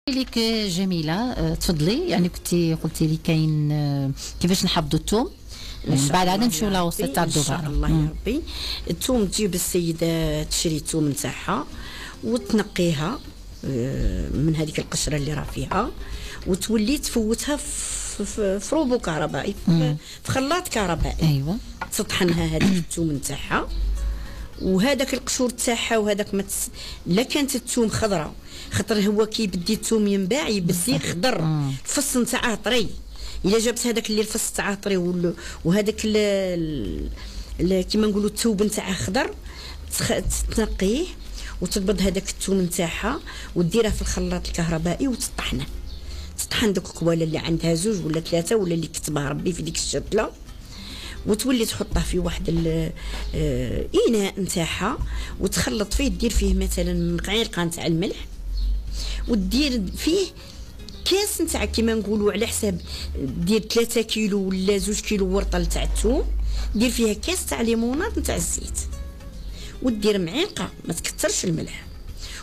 لك جميلة، تفضلي. يعني كنتي قلتي لي كاين كيفاش نحفظوا الثوم، من بعد عاد نمشيو لوسط تاع الدبار. ان شاء الله يا ربي. الثوم تجيب السيده تشري الثوم نتاعها وتنقيها من هذيك القشره اللي راه فيها، وتولي تفوتها في روبو كهربائي، في خلاط كهربائي. ايوه، تطحنها هذيك الثوم نتاعها، وهذاك القشور تاعها وهذاك لا كانت الثوم خضراء، خاطر هو كي يبدي الثوم ينباع يبدي خضر، الفص نتاعه طري. الا جابت هذاك اللي الفص تاعه طري وهذاك كيما نقولوا الثوب نتاعه خضر، تنقيه وتقبض هذاك الثوم نتاعها وتديره في الخلاط الكهربائي وتطحنه. تطحن دوك الكواله اللي عندها زوج ولا ثلاثه ولا اللي كتبها ربي في ديك الشتله، وتولي تحطه في واحد الاناء نتاعها وتخلط فيه. دير فيه مثلا معلقه نتاع الملح، ودير فيه كاس نتاع كيما نقولوا على حساب، دير 3 كيلو ولا 2 كيلو ورطه تاع الثوم، دير فيها كاس تاع ليموناد نتاع الزيت، ودير معلقه ما تكثرش الملح،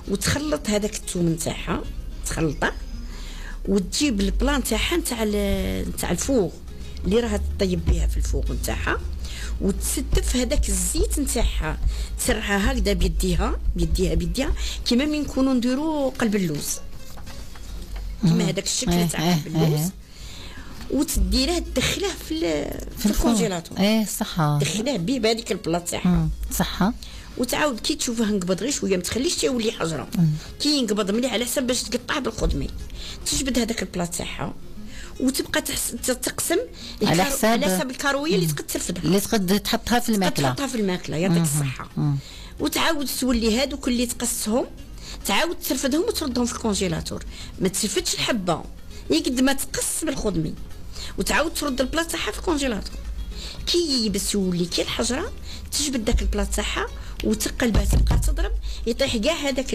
وتخلط هذاك الثوم نتاعها، تخلطه وتجيب البلان تاعها نتاع الفوغ اللي راها تطيب بها في الفوق نتاعها، وتستف هذاك الزيت نتاعها، تسرعها هكذا بيديها كيما من نكونوا نديروا قلب اللوز، كيما هذاك الشكل تاع قلب اللوز، وتديره تدخله في الكونجيلاتور. صحه، تدخله به بهذيك البلاط تاعها صحه، وتعاود كي تشوفه انقبض غير شويه، ما تخليش تولي حجره، كي ينقبض مليح على حسب باش تقطعه بالقدمي، تجبد هذاك البلاط تاعها وتبقى تقسم على حساب الكرويه اللي تقد ترفدها، اللي تقد تحطها في الماكله. يعطيك الصحه. وتعاود تولي هذوك اللي تقصهم تعاود ترفدهم وتردهم في الكونجيلاتور، ما ترفدش الحبه يقد ما تقص بالخدمي، وتعاود ترد البلاط تاعها في الكونجيلاتور. كي يبس يولي كي الحجره، تجبد داك البلاط تاعها وتقلبها، تبقى تضرب يطيح كاع هذاك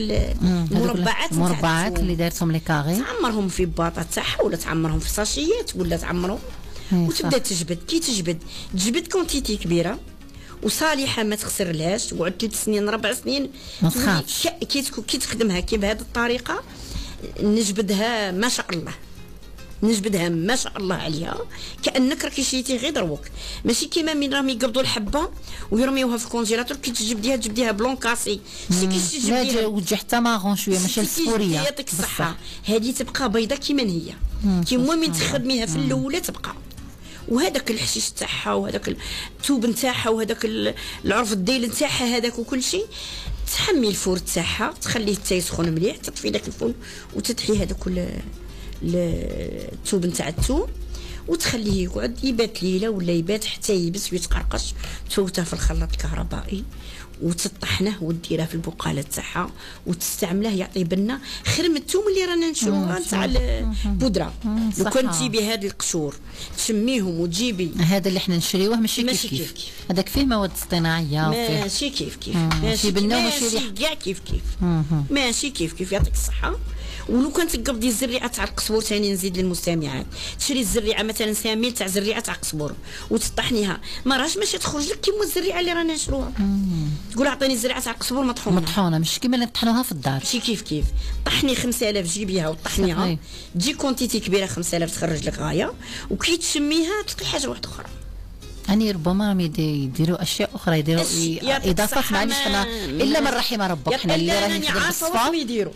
المربعات اللي دارتهم لي كاغي، تعمرهم في باطا تاعها ولا تعمرهم في ساشيات ولا تعمرهم، وتبدا تجبد. كي تجبد كونتيتي كبيره وصالحه، ما تخسرلهاش، وعد 3 سنين 4 سنين ما تخافش. كي تخدمها كي بهذه الطريقه، نجبدها ما شاء الله عليها، كانك راكي شريتي غير دروك، ماشي كيما من راهم يقبضوا الحبه ويرميوها في الكونجيلاتور. كي تجبديها بلون كاسي، ماشي كي تجبديها وتجي حتى ماغون شويه، ماشي الفوريه. يعطيك الصحه، هذه تبقى بيضه كيما هي، كيما من تخدميها في الاولى تبقى. وهذاك الحشيش تاعها وهذاك الثوب نتاعها وهذاك العرف الديل نتاعها هذاك وكل شيء، تحمي الفور تاعها، تخليه حتى يسخن مليح، تطفي داك الفول وتدحي هذاك الثوب نتاع الثوم، وتخليه يقعد يبات ليله ولا يبات حتى يبس ويتقرقش، تفوته في الخلاط الكهربائي وتطحنه وتديره في البقاله تاعها وتستعمله، يعطي بنه خير من الثوم اللي رانا نشروها تاع البودره. لو كان تجيبي هاد القشور تشميهم وتجيبي هذا اللي حنا نشريوه ماشي كيف هذاك فيه مواد اصطناعيه، ماشي كيف ماشي بنه ماشي كاع كيف ماشي كيف يعطيك الصحه. ولو كانت تقبضي الزريعه تاع القزبور ثاني، نزيد للمستمعات، تشري الزريعه مثلا 500 تاع زريعه تاع قزبور وتطحنيها، ما راهش ماشي تخرج لك كيما الزريعه اللي رانا نشروها. تقول اعطيني الزريعه تاع القزبور مطحونه مش كيما اللي نطحنوها في الدار، ماشي كيف طحني 5000 جيبيها وطحنيها، تجي كونتيتي كبيره 5000 تخرج لك غايه، وكي تشميها تلقي حاجه واحده اخرى. يعني ربما يديروا اشياء اخرى، يديروا اضافات، معليش حنا الا من رحم ربك، حنا اللي راني نخدم بالصفا يديروا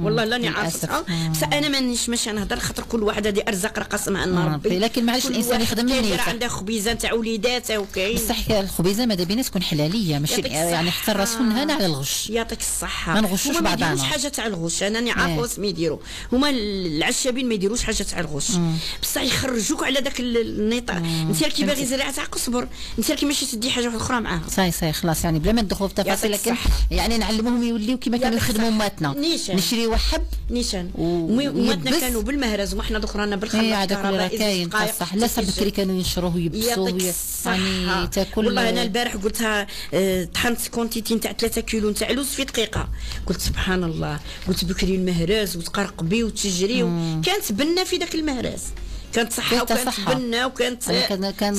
والله لاني عارفه، بس انا ماشي نهضر، خاطر كل واحد هذه ارزاق راه قسمها لنا ربي، لكن معليش الانسان يخدم من نيته، عنده خبيزه تاع وليداته وكاين بصح الخبيزه ماذا بينا تكون حلاليه، ماشي يعني حتى الرسول نهانا على الغش. يعطيك الصحه، ما نغشوش بعضنا، ما يديروش حاجه تاع الغش، انا عارفه واش ما يديروا هما العشابين، ما يديروش حاجه تاع الغش، بصح يخرجوك على داك النطاق. انت كي باغي زريعه تاع قصبر، انت كي ماشي تدي حاجه اخرى معاها، صاي خلاص، يعني بلا ما ندخلوا في التفاصيل، لكن يعني نعلموهم يوليو كيما كانوا يخدموا ماتنا، نشريو حب نيشان وماتنا كانوا بالمهرز، وحنا دوك رانا بالخلاط الكهربائي كاين صح. لا بكري كانوا ينشروه ويبسوه، يعني تاكل. والله انا البارح قلتها طحنت كونتيتي نتاع 3 كيلو نتاع لوز في دقيقه، قلت سبحان الله، قلت بكري المهراز وتقرقبي وتجري، كانت بنه في داك المهراز، كانت صحه وكانت بنه وكانت كان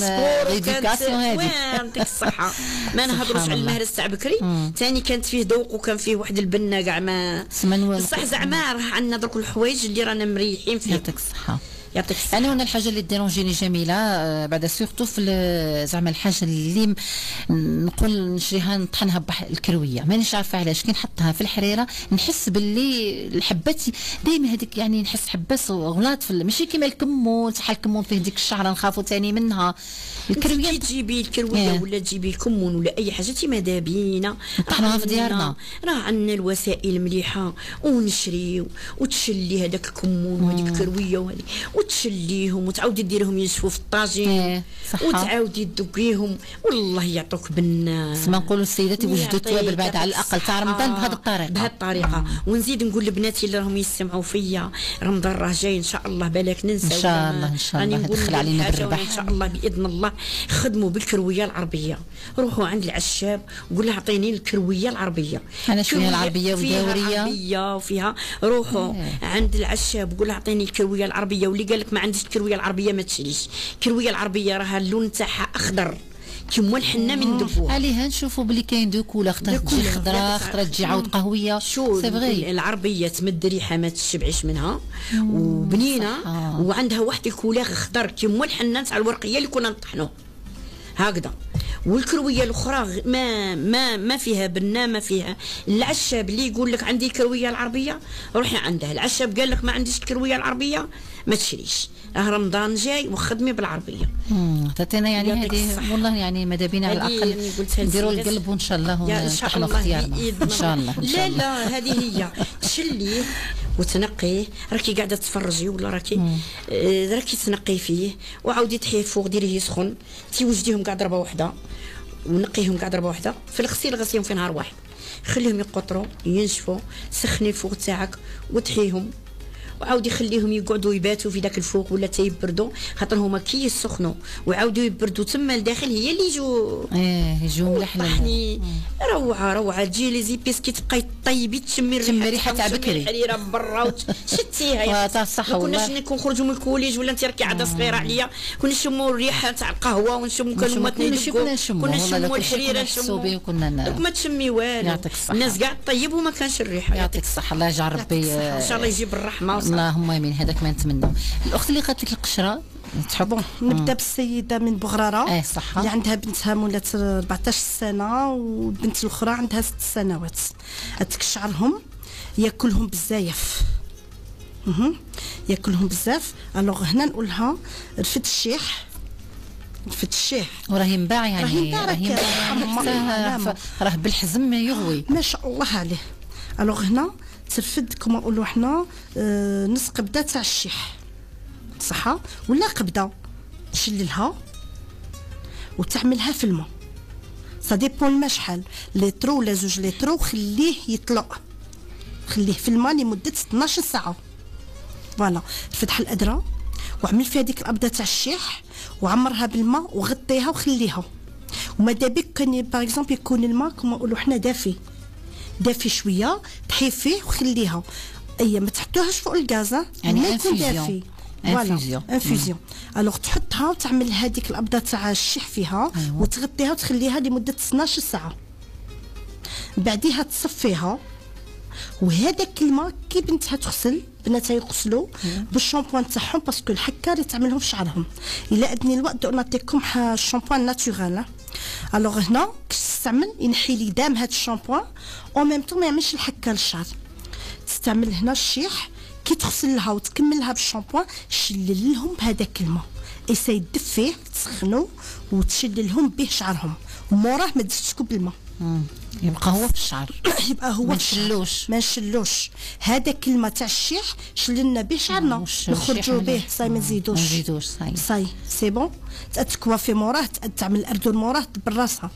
ريديكاسيون هذه ديك الصحه. ما نهضروش على المهرس تاع بكري ثاني كانت فيه ذوق وكان فيه واحد البنه كاع ما بصح زعما راه عندنا دوك الحوايج اللي رانا مريحين فيه. يعطيك الصحه. يعطيك الصحه. انا هنا الحاجه اللي ديرونجيني جميله بعد سورتو في زعما الحاجه اللي نقول نشريها نطحنها الكرويه، مانيش عارفه علاش كي نحطها في الحريره نحس باللي الحبات دائما هذيك، يعني نحس حبات غلاط ماشي كيما الكمون، صح الكمون فيه ديك الشعره نخافوا ثاني منها. الكرويه كي تجيبي الكرويه ولا تجيبي الكمون ولا اي حاجه تي ماذا بينا نطحنوها في ديارنا، راه عندنا الوسائل مليحه ونشريو وتشلي هذاك الكمون وهذيك الكرويه وهذيك وتشليهم وتعاودي ديريهم ينشفوا في الطاجين وتعاودي تذوقيهم والله يعطوك بالناس. ما نقولوا السيدات يوجدوا التوابل بعد على الاقل تاع رمضان بهذه الطريقه. ونزيد نقول لبناتي اللي راهم يسمعوا فيا رمضان راه جاي ان شاء الله، بالك ننسى ان شاء الله ان شاء الله يدخل علينا بالربح ان شاء الله باذن الله. خدموا بالكرويه العربيه، روحوا عند العشاب وقول له اعطيني الكرويه العربيه. انا فيها العربيه والدوريه العربيه وفيها. روحوا عند العشاب وقول له اعطيني الكرويه العربيه، واللي قال لك ما عنديش الكرويه العربيه ما تشريش. الكرويه العربيه راها اللون تاعها اخضر كيما الحنه من دبوها. عليها نشوفوا بلي كاين دو كولا، خطره تجي خضراء خطره تجي عاود قهويه. سي فغي العربيه تمد ريحه ما تشبعش منها وبنينه وعندها واحد الكولا خضر كيما الحنه تاع الورقيه اللي كنا نطحنوه هكذا. والكرويه الاخرى ما فيها بنه ما فيها. العشاب اللي يقول لك عندي الكرويه العربيه روحي عندها. العشاب قال لك ما عنديش الكرويه العربيه ما تشريش. راه رمضان جاي وخدمي بالعربيه. عطيتينا يعني هذه والله يعني ماذا بينا على الاقل نديروا القلب وان شاء الله ونفتحوا اختيارنا ان شاء الله. لا هذه هي تشليه وتنقيه. راكي قاعده تتفرجي ولا راكي تنقي فيه وعاودي تحيه فوق ديريه يسخن تيوجديهم كاع ضربه واحده ونقيهم كاع ضربه واحده. في الغسيل غسيهم في نهار واحد، خليهم يقطروا ينشفوا، سخني الفوق تاعك وتحيهم وعاودي خليهم يقعدوا يباتوا في داك الفوق ولا تيبردوا، خاطر هما كي يسخنوا وعاودوا يبردوا تما لداخل هي اللي يجوا ملحلين. روعه تجي لي زيبيس كي تبقاي طيبي تشمي ريحه تاع بكري الحريره برا شتيها. تاع الصحه والله. كناش نخرجوا من الكوليج ولا انت راكي عاده صغيره عليا كنا نشموا الريحه تاع القهوه ونشموا كانوا كنا نشموا الحريره نشموا كنا ما تشمي والو. الناس كاع طيب وما كانش الريحه. يعطيك الصحه الله يجعل ربي ان شاء الله يجيب الرحمه اللهم امين. هذاك ما نتمنى. الاخت اللي قالت لك القشره تحبوا نبدا بالسيده من بغراره صح اللي عندها بنتها مولات 14 سنه والبنت الاخرى عندها 6 سنوات. هذيك شعرهم ياكلهم بزاف ياكلهم بزاف. الوغ هنا نقول لها رفد الشيح وراه ينباع يعني راه بالحزم يغوي ما شاء الله عليه. الوغ هنا ترفد كما نقولوا حنا نص قبده تاع الشيح صحه ولا قبده تشللها وتعملها في الماء. سا ديبون الماء شحال لترو ولا 2 لترو خليه يطلق، خليه في الماء لمده 12 ساعه. فوالا فتح الادره وعمل فيها ديك القبده تاع الشيح وعمرها بالماء وغطيها وخليها. وماذا بك كان باغ اكزومبل يكون الماء كما نقولوا حنا دافي شويه تحي فيه وخليها. ما تحطوهاش فوق الغاز يعني ما يكون دافي. فوالا انفيزيون. الوغ تحطها وتعمل هذيك القبضه تاع الشيح فيها وتغطيها وتخليها لمده 12 ساعه. بعديها تصفيها وهذاك الماء كي بنتها تغسل بناتها يغسلوا بالشامبوان تاعهم باسكو الحكار يتعملهم في شعرهم. الا ادني الوقت نعطيكم الشامبوان ناتورال. الوغ هنا كيش تستعمل ينحي لي دام هذا الشامبوان او ميم طون ما يعملش الحكه للشعر. تستعمل هنا الشيح كي تغسلها وتكملها بالشامبوان شلل لهم بهذاك الماء ايساي تدفيه تسخنوا وتشللهم به شعرهم وموراه ما تزيدش تكب الماء يبقى هو في الشعر يبقى هو ما نشلوش هذاك الماء تاع الشيح شللنا به شعرنا نخرجوا به صاي ما نزيدوش صاي سي بون تكوافي موراه تعمل الاردون موراه بالراسها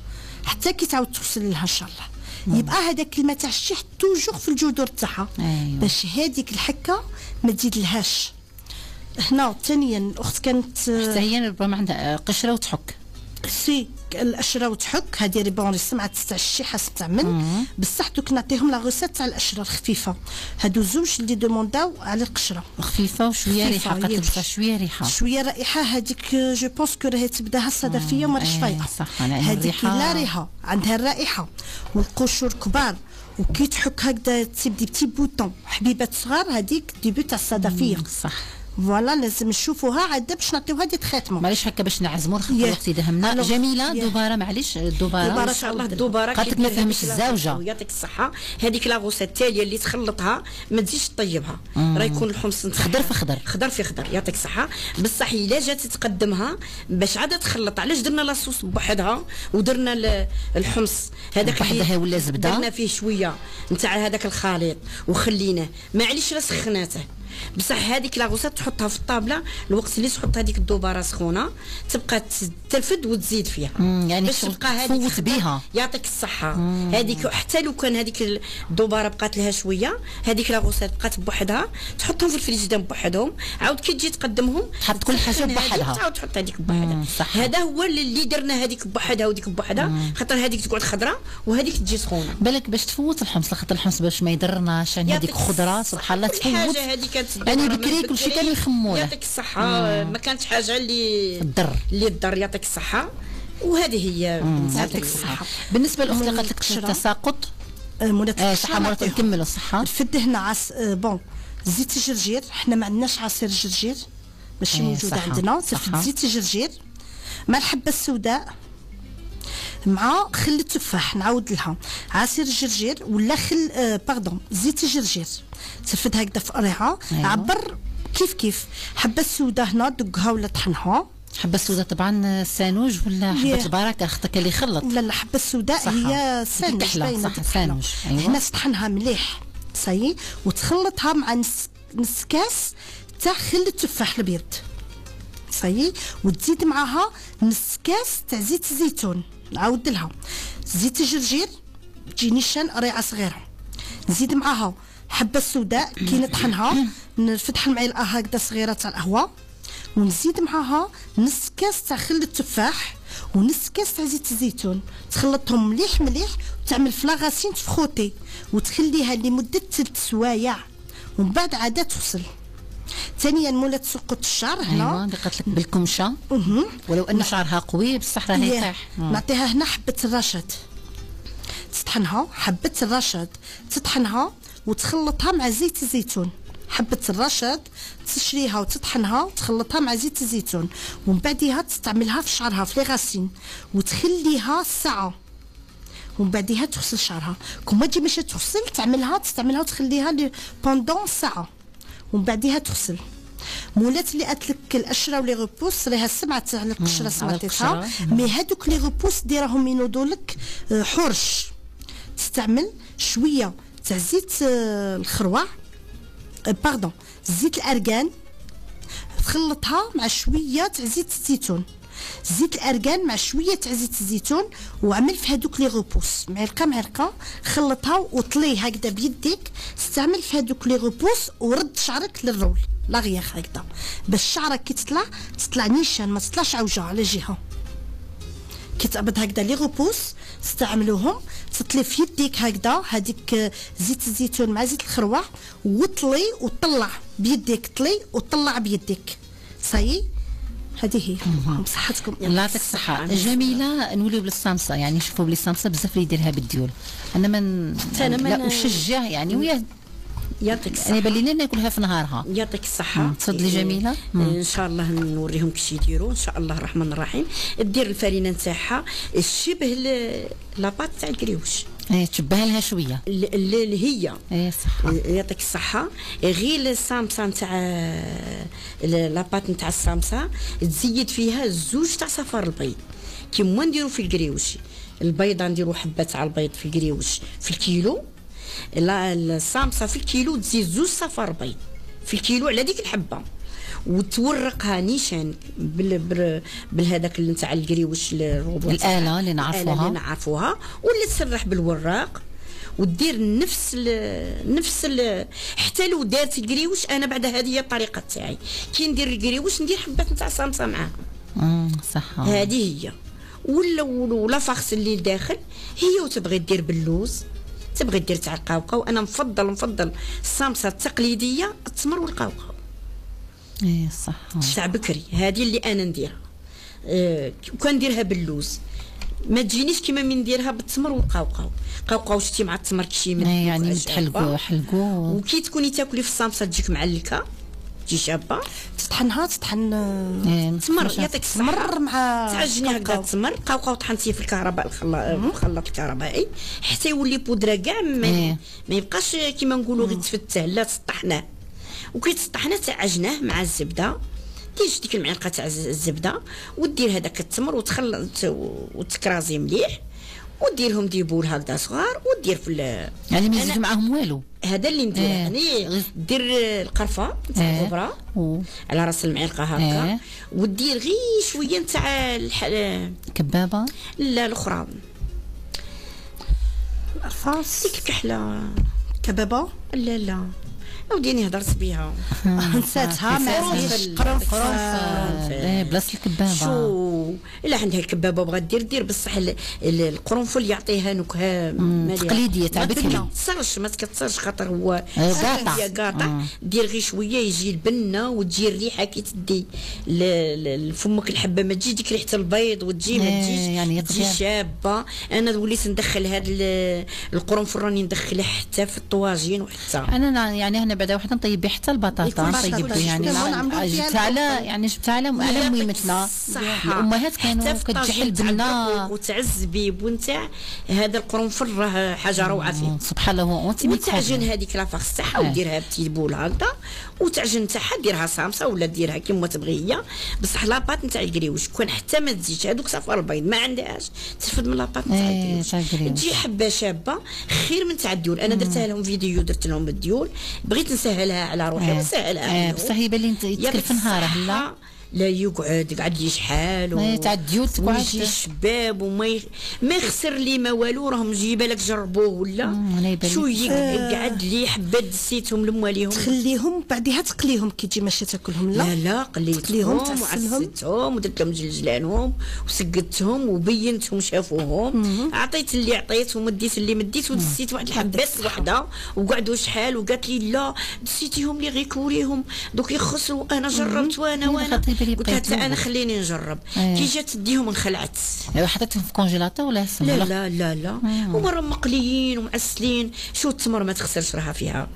حتى كي تعاود تغسل لها ان شاء الله. يبقى هذاك الماء تاع الشيح توجور في الجذور تاعها باش هذيك الحكه ما تزيد لهاش. هنا ثانيا الاخت كانت حتى هي ربما عندها قشره وتحك سي الاشره وتحك. هذه ريبون سمعت تاع الشي حسب تعمل بصح دوك نعطيهم لا غوسيت تاع الاشره الخفيفه. هادو زوج اللي دومونداو على القشره خفيفه وشويه ريحه، قالت شويه ريحه، شويه رائحه. هذيك جو بونس كو راهي تبداها الصدفيه وما راهش فايقه. هذيك لا ريحه عندها الرائحه والقشور كبار وكي تحك هكذا تبدي بتي بوطون حبيبات صغار. هذيك ديبي تاع الصدفيه صح. فوالا لازم نشوفوها عاد باش نعطيوها دي تخيتمون. معليش هكا باش نعزموا خاطر الوقت يدهمنا. جميله دوباره معليش دوباره ان شاء الله. الدوباره قالت ما فهمش الزوجه. يعطيك الصحه. هذيك لا غوسه التاليه اللي تخلطها ما تزيدش طيبها، راه يكون الحمص نتاعها خضر في خضر، خضر في خضر. يعطيك الصحه. بصح الا جات تقدمها باش عاد تخلط، علاش درنا لاصوص بوحدها ودرنا الحمص هذاك وحدها ولا زبده درنا فيه شويه نتاع هذاك الخليط وخليناه معليش لا سخناته. بصح هذيك لا غوسات تحطها في الطابله الوقت اللي تحط هذيك الدوباره سخونه تبقى ترفد وتزيد فيها يعني باش تبقى هذيك تفوت بها. يعطيك الصحه. هذيك حتى لو كان هذيك الدوباره بقات لها شويه هذيك لا غوسات بقات بوحدها تحطهم في الفريجيدان بوحدهم. عاود كي تجي تقدمهم تحط كل حاجه بوحدها، تعاود تحط هذيك بوحدها. هذا هو اللي درنا هذيك بوحدها وديك بوحدها خاطر هذيك تقعد خضراء وهذيك تجي سخونه. بالك باش تفوت الحمص خاطر الحمص باش ما يضرناش يعني هذيك خضره سبحان الله تفوت. يعني بكري كل شيء كانوا يخموه. يعطيك الصحه. ما كانتش حاجه اللي تضر. يعطيك الصحه. وهذه هي يعطيك الصحه. بالنسبه للاخت اللي قالت لك التساقط صحه مرات نكملوا الصحه. الفد هنا بون زيت الجرجير. حنا ما عندناش عصير الجرجير ماشي موجود عندنا. زيت الجرجير مع الحبه السوداء مع خل التفاح. نعاود لها عصير الجرجير ولا خل باردون زيت الجرجير تفد هكذا في قريعه. عبر كيف حبه السوداء هنا دقها ولا طحنها. حبه السوداء طبعا سانوج ولا حبه البركه اختك اللي يخلط؟ لا حبه السوداء هي سانوج باينه سانوج. أيوة. هنا تطحنها مليح صاي وتخلطها مع نص كاس تاع خل التفاح الابيض صاي وتزيد معها نص كاس تاع زيت الزيتون. نعاود لها زيت الجرجير تجي نيشان قريعه صغيره. نزيد معها حبه السوداء كي نطحنها نفتح المعلقه هكذا صغيره تاع القهوه ونزيد معها نص كاس تاع خل التفاح ونص كاس تاع زيت الزيتون. تخلطهم مليح وتعمل فلاغاسين تفخوتي وتخليها لمده 3 سوايع ومن بعد عاد تغسل. ثانيا مولا تسقط الشعر هنا. ايوا اللي قالت لك بالكمشه ولو ان شعرها قوي بصح راه يطيح. نعطيها هنا حبه الرشاد تطحنها. حبه الرشاد تطحنها وتخلطها مع زيت الزيتون. حبه الرشاد تشريها وتطحنها وتخلطها مع زيت الزيتون ومن بعدها تستعملها في شعرها في لي غاسين وتخليها ساعه ومن بعدها تغسل شعرها. كون تجي ماشي تغسل تستعملها وتخليها بوندون ساعه ومن بعدها تغسل. مولات اللي قالت لك الاشره ولي غوبوس راها سمعت على القشره سمعتيها. مي هذوك لي غوبوس ديرهم ينوضوا لك حرش. تستعمل شويه تاع زيت الخروع باردون زيت الارغان تخلطها مع شويه تاع زيت الزيتون. زيت الارغان مع شويه تاع زيت الزيتون وعمل في هذوك لي غوبوس معلقه خلطها وطلي هكذا بيديك. استعمل في هذوك لي غوبوس ورد شعرك للرول لاغياخ هكذا باش شعرك كي تطلع نيشان ما تطلعش عوجه على جهه. كي تقبض هكذا لي غوبوس تستعملوهم تطلي في يديك هكذا هذيك زيت الزيتون مع زيت الخروع وطلي وطلع بيديك. طلي وطلع بيديك صاي. هذه هي بصحتكم. الله يعطيك الصحه. جميله. نوليو بالصامصه يعني نشوفوا بلي الصامصه بزاف اللي يديرها بالديول. انا لا اشجع يعني ويا يعطيك الصحه. يعني بالليل ناكلها في نهارها. يعطيك الصحه. تفضلي جميله. ان شاء الله نوريهم كيفاش يديروا ان شاء الله الرحمن الرحيم. دير الفرينه نتاعها شبه لاباط تاع الكريوش. تشبه لها شويه اللي هي صح. يعطيك الصحه. غير الصامصه نتاع لاباط نتاع الصامصه تزيد فيها 2 تاع صفار البيض كيما نديروا في الكريوش. البيضه نديروا حبه تاع البيض في الكريوش في الكيلو. لا الصامصه في الكيلو تزيد 2 صفار بيض في الكيلو على ديك الحبه وتورقها نيشان بالهذاك نتاع الكريوش الاله اللي نعرفوها ولا تسرح بالوراق ودير نفس حتى لو دارت الكريوش. انا بعد هذه هي الطريقه تاعي كي ندير الكريوش ندير حبات نتاع صامصه معاها. صح. هذه هي ولا فاخس اللي لداخل هي، وتبغي دير باللوز، تبغي دير تاع القوقاو. انا نفضل الصامصه التقليديه التمر والقوقاو. اي صح تاع بكري، هذه اللي انا نديرها. وكنديرها باللوز، ما تجينيش كيما من نديرها بالتمر والقوقاو. شتي مع التمر كشي من يعني تحلقو وكي تكوني تاكلي في الصامصه تجيك معلكه، تجي شابه. تطحن تمر يعطيك الصحه مع تعجنيها هكذا التمر. قوقاو طحنتيه في الكهرباء، الخلاط الكهربائي حتى يولي بودره كاع، ما يبقاش كيما نقولوا غير تفتح، لا تطحناه. وكي تطحناه تعجناه مع الزبده، دير ديك المعلقه تاع الزبده ودير هذاك التمر وتخلط وتكرازي مليح، وديرهم دي بول هكذا صغار، ودير في يعني ما يزيدوا معاهم والو. هذا اللي ندير يعني دير القرفه تاع الكبرى على راس المعلقه هكا، ودير غير شويه نتاع كبابه، لا الاخرى الرفاص، ديك الكحله كبابه، لا وديني هضرت بيها نساتها. قرنفل بلاصه الكبابه. شو الا عندها الكبابه بغات دير بصح القرنفل يعطيها نكهه تقليديه تاع بكري. ما تكثرش خاطر هو قاطع. دير غير شويه يجي البنه وتجي الريحه كي تدي لفمك الحبه، ما تجيش ديك ريحه البيض وتجي ما تجيش يعني تجي شابه. انا وليت ندخل هذا القرنفل، راني ندخله حتى في الطواجين، وحتى انا يعني هنا بعدا واحد نطيب به حتى البطاطا، نطيب به يعني جبت على ميمتنا الامهات كانوا كتجي البنه وتعز بيب ونتاع هذا القرنفل، راه حاجه روعه فيه سبحان الله. وتعجن هذيك لافاكس تاعها وديرها بتي بول هكذا، وتعجن تاعها ديرها صامصه ولا ديرها كيما تبغي هي، بصح لاباط نتاع الكريوش كون حتى ما تزيدش هذوك صفار البيض ما عندهاش، ترفد من لاباط نتاع الكريوش تجي حبه شابه خير من تاع الديول. انا درتها لهم فيديو، درت لهم بالديول، بغيت نسهلها على روحي ونسهلها بصح يبان لي يتكلف نهار لا يقعد يشحال تاع الديول تقعد ويجي شباب ما يخسر لي ما والو، راهم جيبه لك جربوه ولا شو يقعد لي حبه دسيتهم لمواليهم، تخليهم بعدها تقليهم كي تجي ماشي تاكلهم. لا قليتهم وعسلتهم ودرت لهم جلجلانهم وسقتهم وبينتهم شافوهم، عطيت اللي عطيت ومديت اللي مديت، ودسيت واحد الحبات وحده وقعدوا شحال، وقالت لي لا دسيتيهم لي غير كوريهم دوك يخسروا. انا جربت وانا قلت حتى انا خليني نجرب. كي جات تديهم انخلعت. حطيتهم في كونجيلاتور ولا لا هما راهم مقليين ومعسلين. شو التمر ما تخسرش راها فيها،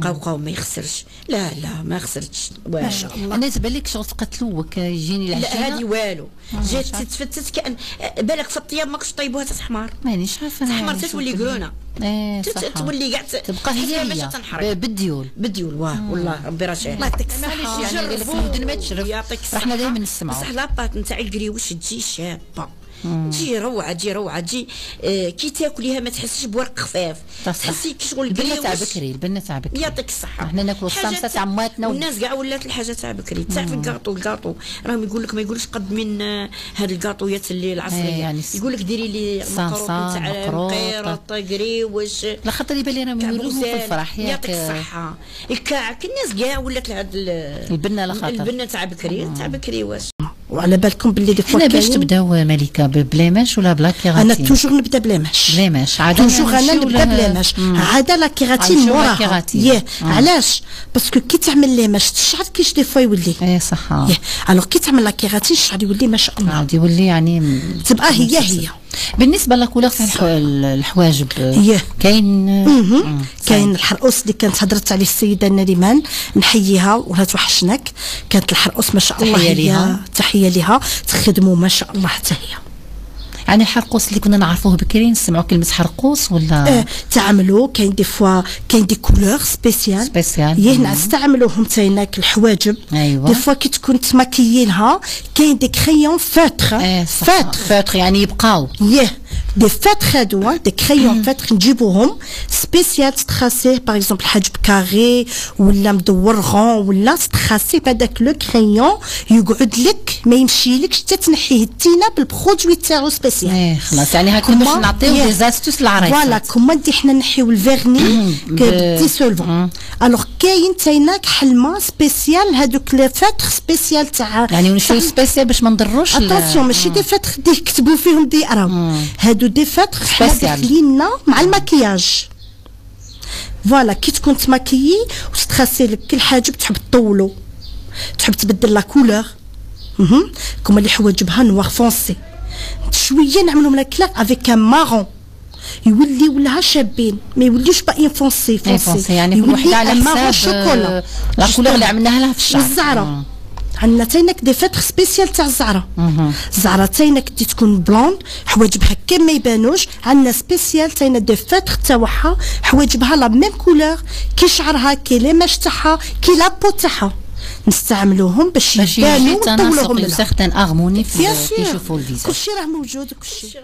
قوقاو ما يخسرش، لا ما خسرتش ما شاء الله. انا تبان لك شغل تقتلوك يجيني العجينه، لا هذه والو، جات تتفتت كان بالك في الطياب ماكش طيبوها تحمر، مانيش عارفه تحمر تولي قرونه، تولي كاع تبقى هي بالديول والله ربي راه شاهد. الله يعطيك الصحه. يعني قال لك المدن ما تشرب، يعطيك الصحه. رحنا دائما نسمعوا بصح لاباط نتاع الكريوش تجي شابه، تجي روعه تجي كي تاكليها ما تحسيش بورق خفاف، تحسي كشغل البنه تاع بكري. يعطيك الصحه. احنا ناكلوا الصامصه تاع ماتنا والناس كاع ولات الحاجه تاع بكري. تعرف الكاطو راهم يقول لك ما يقولش قد من هاد الكاطويات اللي العصريه، يعني يقول لك ديري لي مقروط تاع مقيرط قريوش، لا خاطر يبان لي راهم يولوا في الفرح. يعطيك الصحه. الكعك الناس كاع ولات هاد البنه لا خاطر البنه تاع بكري واش. وعلى بالكم باللي دي فوا حنا باش تبداو ملكه ببليماش ولا بلا كيغاتين؟ انا توجور نبدا بليماش عاده توجور انا نبدا بليماش عاده لا كيغاتين موراها. علاش؟ باسكو كي تعمل ليماش الشعر كيش دي فوا يولي صح. الوغ كي تعمل لا كيغاتين الشعر يولي ما شاء الله، عاد يولي يعني تبقى هي بالنسبه لكولور تاع الحواجب كاين الحرقوس اللي كانت هضرت عليه السيده نريمان، نحييها ولا توحشناك. كانت الحرقوس ما شاء الله، تحيه ليها تخدموا ما شاء الله حتى هي. يعني الحرقوس اللي كنا نعرفوه بكري نسمعوا كلمه حرقوس ولا تعملوا كاين دي فوا كاين دي كولور سبيسيال نستعملوهم تايناك الحواجب. أيوة. دي فوا كي تكون تماكيينها كاين دي كريون فوتر فوتر يعني يبقاو دي فاتر هادو دي كريون فاتر نجيبوهم سبيسيال تتخاسيه باغ اكزومبل حاجب كاري ولا مدور غون ولا تتخاسيه بهذاك لو كريون يقعد لك ما يمشيلكش حتى تنحيه التينه بالبرودوي تاعو سبيسيال. خلاص يعني هكا باش نعطيو دي زاستوس للعرايس. فوالا كوما ندي حنا نحيو الفيرني ديسولفون. الوغ كاين تايناك حلمه سبيسيال هذوك لي فاتر سبيسيال تاع يعني ونشريو سبيسيال باش ما نضروش. اتونسيون ماشي دي فاتر دي يكتبوا فيهم دي ارام، هادو دي فاتر حنا داخليننا مع المكياج. فوالا كي تكون تماكيي وتتخاسي لك كل حاجه تحب تطولو تحب تبدل لا كولور كوما اللي حواجبها نوار فونسي شويه نعملهم لا كلاك افيك ان مارون يوليو لها شابين ما يوليوش باين فونسي يعني كل وحده على حساب شوكولا لا كولور اللي عملناها لها في الشعر. والزعره عندنا تاينك دي فاتر سبيسيال تاع الزعره. الزعره تاينك دي تكون بلوند حواجبها كي ما يبانوش، عندنا سبيسيال تاينا دي فاتر تاعها حواجبها لا ميم كولور كي شعرها كي ليماج تاعها كي لابو تاعها نستعملوهم باش يبانو ونطولوهم. سيغتان هارموني في كي يشوفوا الفيزاج. كلشي راه موجود كلشي.